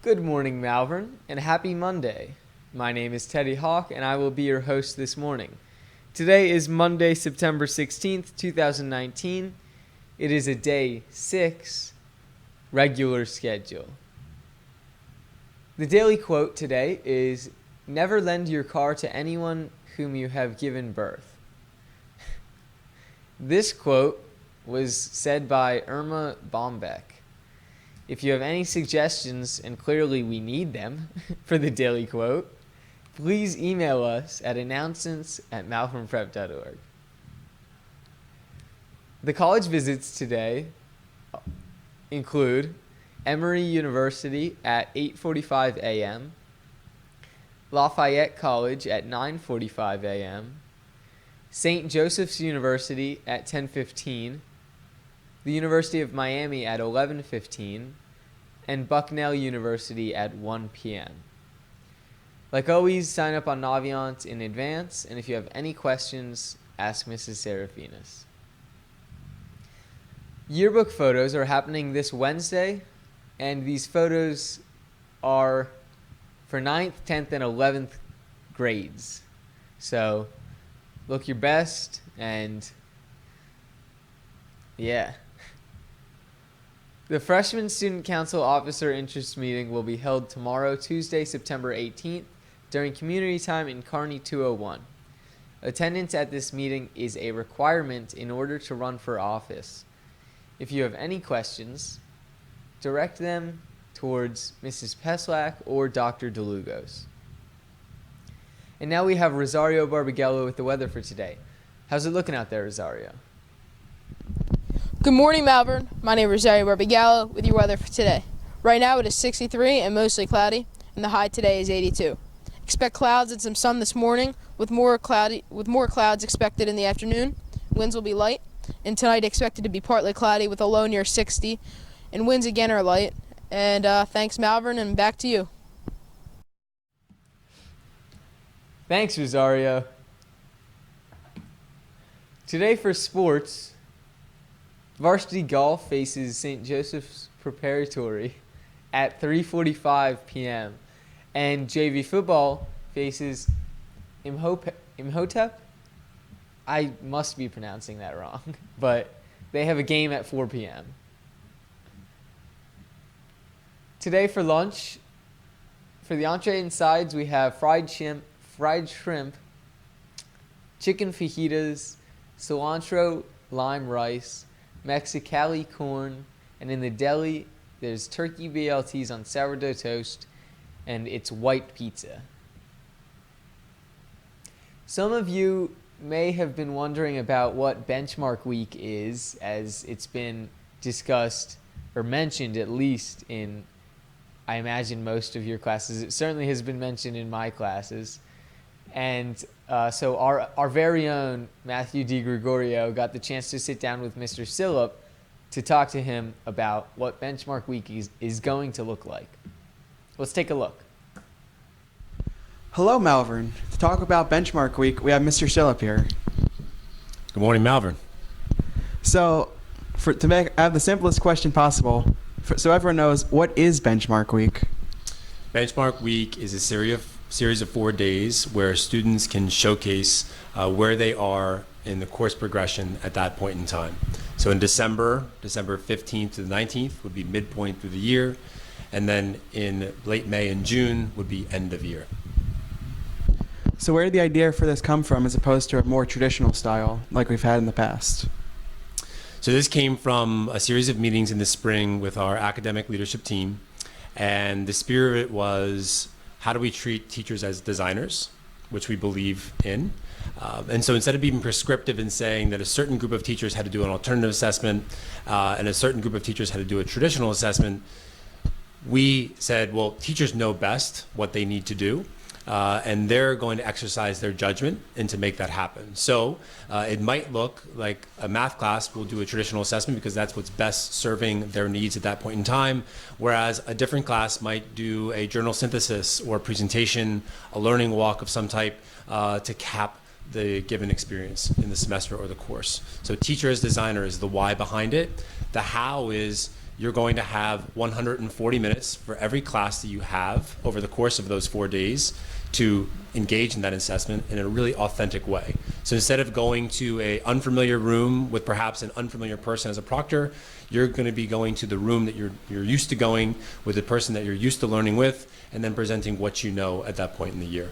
Good morning, Malvern, and happy Monday. My name is Teddy Hawke, and I will be your host this morning. Today is Monday, September 16th, 2019. It is a day 6, regular schedule. The daily quote today is, "Never lend your car to anyone whom you have given birth." This quote was said by Irma Bombeck. If you have any suggestions, and clearly we need them, for the daily quote, please email us at announcements@malvernprep.org. The college visits today include Emory University at 8:45 a.m., Lafayette College at 9:45 a.m., St. Joseph's University at 10:15, the University of Miami at 11:15, and Bucknell University at 1 p.m. Like always, sign up on Naviance in advance, and if you have any questions, ask Mrs. Serafinas. Yearbook photos are happening this Wednesday, and these photos are for 9th, 10th, and 11th grades. So look your best, and yeah. The Freshman Student Council Officer Interest Meeting will be held tomorrow, Tuesday, September 18th, during community time in Kearney 201. Attendance at this meeting is a requirement in order to run for office. If you have any questions, direct them towards Mrs. Peslak or Dr. DeLugos. And now we have Rosario Barbagallo with the weather for today. How's it looking out there, Rosario? Good morning, Malvern. My name is Rosario Barbagallo with your weather for today. Right now it is 63 and mostly cloudy, and the high today is 82. Expect clouds and some sun this morning, with more clouds expected in the afternoon. Winds will be light, and tonight expected to be partly cloudy with a low near 60, and winds again are light. And thanks, Malvern, and back to you. Thanks, Rosario. Today for sports, varsity golf faces St. Joseph's Preparatory at 3:45 p.m. and JV football faces Imhotep. I must be pronouncing that wrong, but they have a game at 4 p.m. Today for lunch, for the entree and sides, we have fried shrimp, chicken fajitas, cilantro lime rice, Mexicali corn, and in the deli, there's turkey BLTs on sourdough toast, and it's white pizza. Some of you may have been wondering about what Benchmark Week is, as it's been discussed, or mentioned at least in, I imagine, most of your classes. It certainly has been mentioned in my classes. And so our very own Matthew DiGregorio got the chance to sit down with Mr. Sillop to talk to him about what Benchmark Week is going to look like. Let's take a look. Hello, Malvern. To talk about Benchmark Week, we have Mr. Sillop here. Good morning, Malvern. So, I have the simplest question possible, so everyone knows, what is Benchmark Week? Benchmark Week is a series of 4 days where students can showcase where they are in the course progression at that point in time. So in December 15th to the 19th would be midpoint through the year, and then in late May and June would be end of year. So where did the idea for this come from as opposed to a more traditional style like we've had in the past? So this came from a series of meetings in the spring with our academic leadership team, and the spirit of it was, how do we treat teachers as designers, which we believe in? And so instead of being prescriptive and saying that a certain group of teachers had to do an alternative assessment and a certain group of teachers had to do a traditional assessment, we said, well, teachers know best what they need to do. and they're going to exercise their judgment and to make that happen. So it might look like a math class will do a traditional assessment because that's what's best serving their needs at that point in time, whereas a different class might do a journal synthesis or presentation, a learning walk of some type to cap the given experience in the semester or the course. So teacher as designer is the why behind it. The how is you're going to have 140 minutes for every class that you have over the course of those 4 days to engage in that assessment in a really authentic way. So instead of going to an unfamiliar room with perhaps an unfamiliar person as a proctor, you're going to be going to the room that you're used to going with the person that you're used to learning with, and then presenting what you know at that point in the year.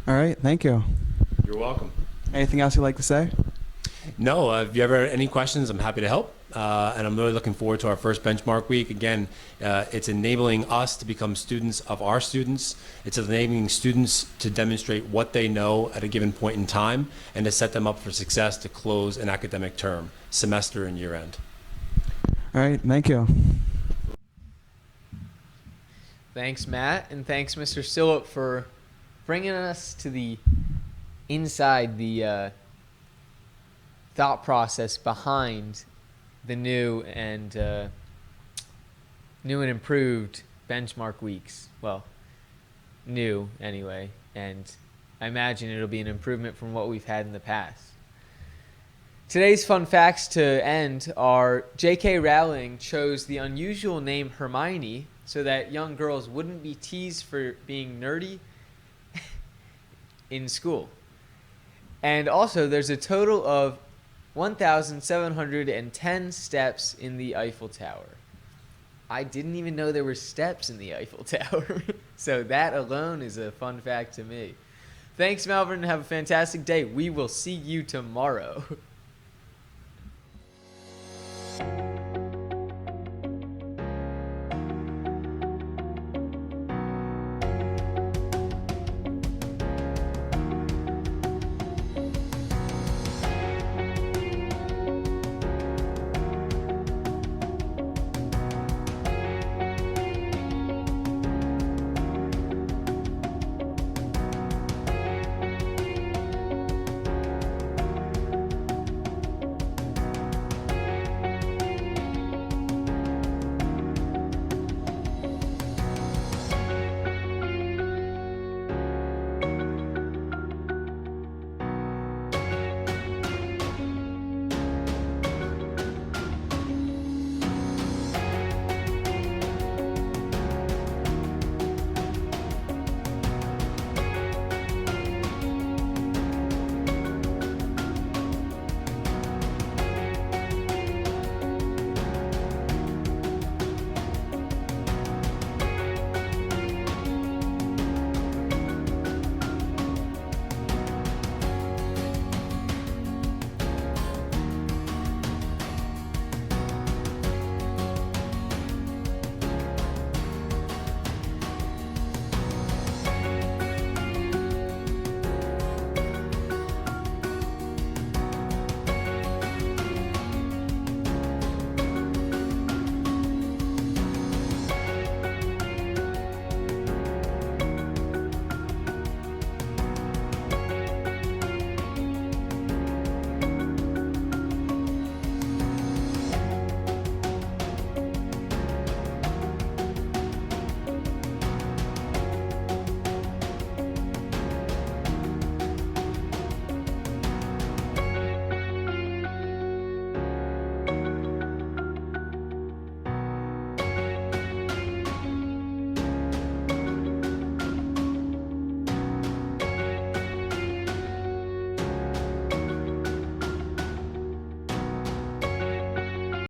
All right, thank you. You're welcome. Anything else you'd like to say? No, if you ever any questions, I'm happy to help. And I'm really looking forward to our first benchmark week. Again, it's enabling us to become students of our students. It's enabling students to demonstrate what they know at a given point in time and to set them up for success to close an academic term, semester and year end. All right, thank you. Thanks, Matt, and thanks, Mr. Stillop, for bringing us to the inside the thought process behind the new and improved benchmark weeks. Well, new anyway, and I imagine it'll be an improvement from what we've had in the past. Today's fun facts to end are J.K. Rowling chose the unusual name Hermione so that young girls wouldn't be teased for being nerdy in school. And also, there's a total of 1,710 steps in the Eiffel Tower. I didn't even know there were steps in the Eiffel Tower. So that alone is a fun fact to me. Thanks, Malvern, and have a fantastic day. We will see you tomorrow.